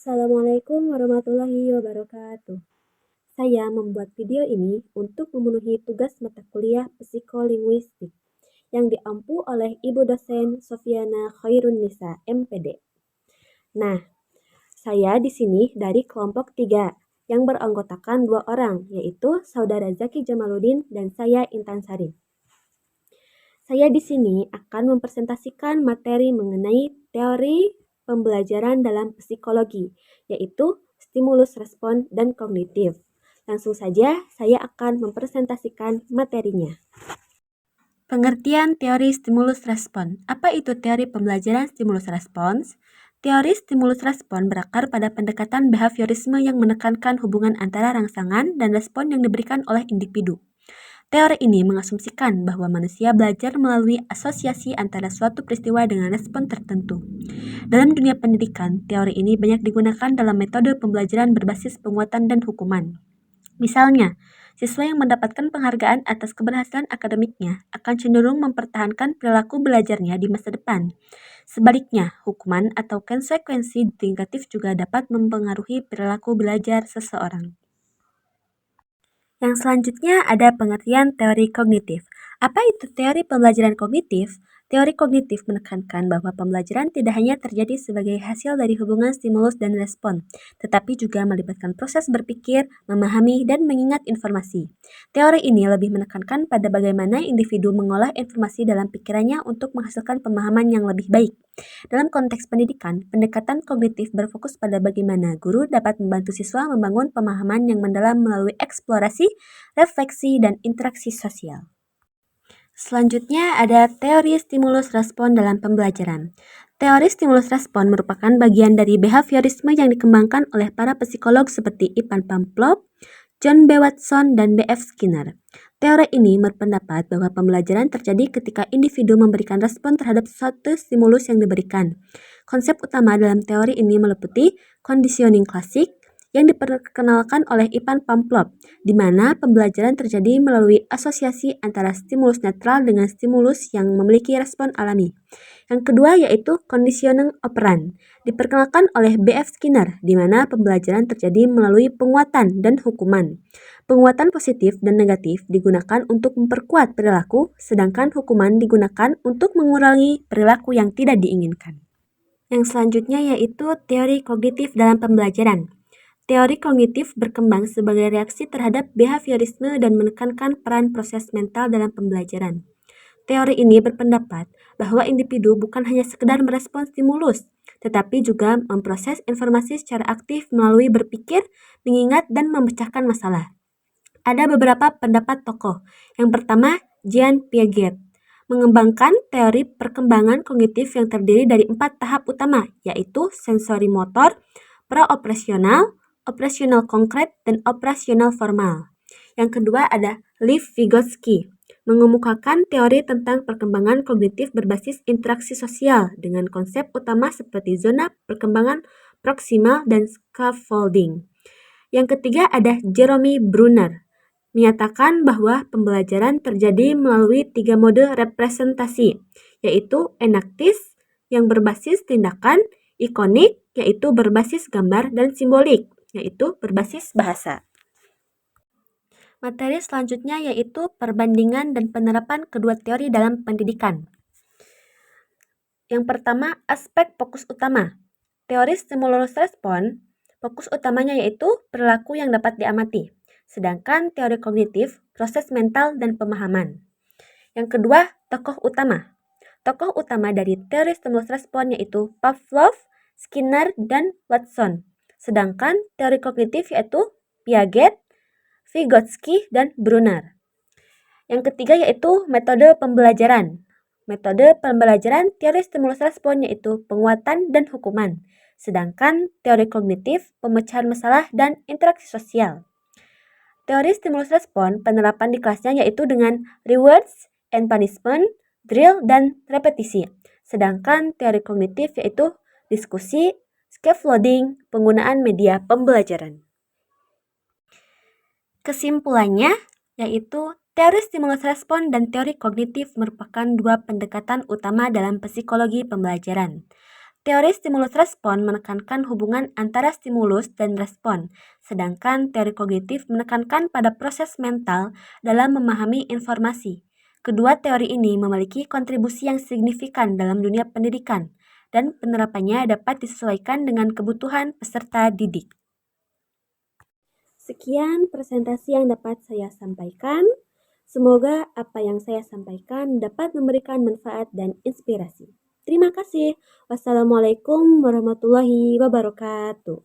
Assalamualaikum warahmatullahi wabarakatuh. Saya membuat video ini untuk memenuhi tugas mata kuliah psikolinguistik yang diampu oleh Ibu dosen Sofiana Khairunisa, MPD. Nah, saya di sini dari kelompok 3 yang beranggotakan 2 orang, yaitu Saudara Zaki Jamaluddin dan saya Intan Sari. Saya di sini akan mempresentasikan materi mengenai teori pembelajaran dalam psikologi, yaitu stimulus respon dan kognitif. Langsung saja saya akan mempresentasikan materinya. Pengertian teori stimulus respon. Apa itu teori pembelajaran stimulus respons? Teori stimulus respon berakar pada pendekatan behaviorisme yang menekankan hubungan antara rangsangan dan respon yang diberikan oleh individu. Teori ini mengasumsikan bahwa manusia belajar melalui asosiasi antara suatu peristiwa dengan respon tertentu. Dalam dunia pendidikan, teori ini banyak digunakan dalam metode pembelajaran berbasis penguatan dan hukuman. Misalnya, siswa yang mendapatkan penghargaan atas keberhasilan akademiknya akan cenderung mempertahankan perilaku belajarnya di masa depan. Sebaliknya, hukuman atau konsekuensi negatif juga dapat mempengaruhi perilaku belajar seseorang. Yang selanjutnya ada pengertian teori kognitif. Apa itu teori pembelajaran kognitif? Teori kognitif menekankan bahwa pembelajaran tidak hanya terjadi sebagai hasil dari hubungan stimulus dan respon, tetapi juga melibatkan proses berpikir, memahami, dan mengingat informasi. Teori ini lebih menekankan pada bagaimana individu mengolah informasi dalam pikirannya untuk menghasilkan pemahaman yang lebih baik. Dalam konteks pendidikan, pendekatan kognitif berfokus pada bagaimana guru dapat membantu siswa membangun pemahaman yang mendalam melalui eksplorasi, refleksi, dan interaksi sosial. Selanjutnya ada teori stimulus respon dalam pembelajaran. Teori stimulus respon merupakan bagian dari behaviorisme yang dikembangkan oleh para psikolog seperti Ivan Pavlov, John B. Watson, dan B.F. Skinner. Teori ini berpendapat bahwa pembelajaran terjadi ketika individu memberikan respon terhadap suatu stimulus yang diberikan. Konsep utama dalam teori ini meliputi conditioning klasik, yang diperkenalkan oleh Ivan Pavlov, di mana pembelajaran terjadi melalui asosiasi antara stimulus netral dengan stimulus yang memiliki respon alami. Yang kedua yaitu conditioning operant, diperkenalkan oleh B.F. Skinner, di mana pembelajaran terjadi melalui penguatan dan hukuman. Penguatan positif dan negatif digunakan untuk memperkuat perilaku, sedangkan hukuman digunakan untuk mengurangi perilaku yang tidak diinginkan. Yang selanjutnya yaitu teori kognitif dalam pembelajaran. Teori kognitif berkembang sebagai reaksi terhadap behaviorisme dan menekankan peran proses mental dalam pembelajaran. Teori ini berpendapat bahwa individu bukan hanya sekedar merespons stimulus, tetapi juga memproses informasi secara aktif melalui berpikir, mengingat, dan memecahkan masalah. Ada beberapa pendapat tokoh. Yang pertama, Jean Piaget mengembangkan teori perkembangan kognitif yang terdiri dari 4 tahap utama, yaitu sensori motor, pra-operasional, operasional konkret, dan operasional formal. Yang kedua ada Lev Vygotsky, mengemukakan teori tentang perkembangan kognitif berbasis interaksi sosial dengan konsep utama seperti zona perkembangan proksimal dan scaffolding. Yang ketiga ada Jeremy Brunner, menyatakan bahwa pembelajaran terjadi melalui 3 mode representasi, yaitu enaktis yang berbasis tindakan, ikonik yaitu berbasis gambar, dan simbolik yaitu berbasis bahasa. Materi selanjutnya yaitu perbandingan dan penerapan kedua teori dalam pendidikan. Yang pertama, aspek fokus utama. Teori stimulus respon, fokus utamanya yaitu perilaku yang dapat diamati. Sedangkan teori kognitif, proses mental dan pemahaman. Yang kedua, tokoh utama. Tokoh utama dari teori stimulus respon yaitu Pavlov, Skinner, dan Watson. Sedangkan teori kognitif yaitu Piaget, Vygotsky, dan Brunner. Yang ketiga yaitu metode pembelajaran. Metode pembelajaran teori stimulus respon yaitu penguatan dan hukuman. Sedangkan teori kognitif, pemecahan masalah, dan interaksi sosial. Teori stimulus respon penerapan di kelasnya yaitu dengan rewards and punishment, drill, dan repetisi. Sedangkan teori kognitif yaitu diskusi, scaffolding, penggunaan media pembelajaran. Kesimpulannya yaitu teori stimulus respon dan teori kognitif merupakan 2 pendekatan utama dalam psikologi pembelajaran. Teori stimulus respon menekankan hubungan antara stimulus dan respon, sedangkan teori kognitif menekankan pada proses mental dalam memahami informasi. Kedua teori ini memiliki kontribusi yang signifikan dalam dunia pendidikan, dan penerapannya dapat disesuaikan dengan kebutuhan peserta didik. Sekian presentasi yang dapat saya sampaikan. Semoga apa yang saya sampaikan dapat memberikan manfaat dan inspirasi. Terima kasih. Wassalamualaikum warahmatullahi wabarakatuh.